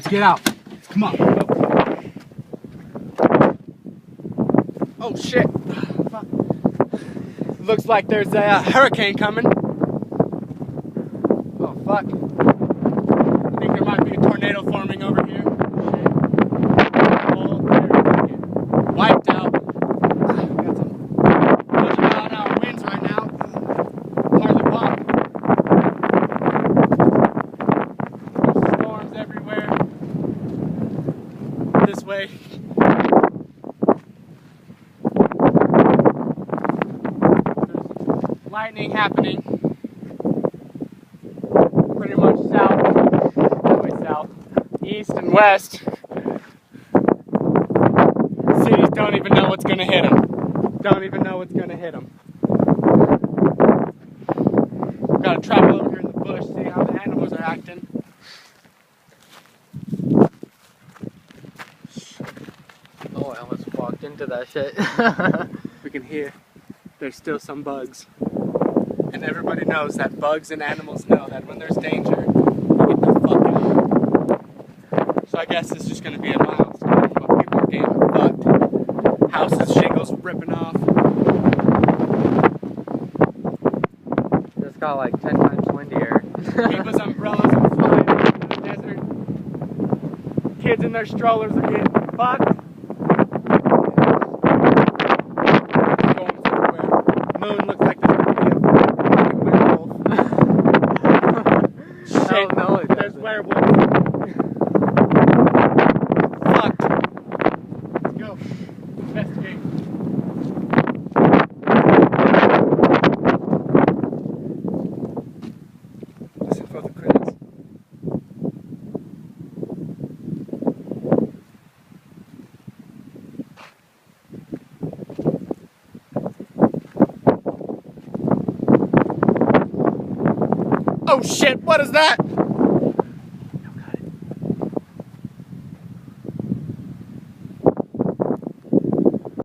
Let's get out. Come on. Go. Oh shit. Fuck. Looks like there's a hurricane coming. Oh fuck. I think there might be a tornado forming over here. Wiped out. Got some bunch of mile-an-hour winds right now. Hardly pop. There's storms everywhere. This way. There's lightning happening. Pretty much south, east and west. Cities don't even know what's gonna hit them. Don't even know what's gonna hit them. Gotta travel over here in the bush, see how the animals are acting. Oh, I almost walked into that shit. We can hear there's still some bugs. And everybody knows that bugs and animals know that when there's danger, you get the fuck out. So I guess it's just gonna be a milestone, but people are getting fucked. Houses, shingles ripping off. Just got like 10 times windier. People's umbrellas are flying into the desert. Kids in their strollers are getting fucked. Storms everywhere. Moon looks like there's gonna be a fucking werewolf. Shit, no, it there's doesn't. werewolves. Fucked. Let's go. Investigate. Listen for the critters. Oh shit, what is that?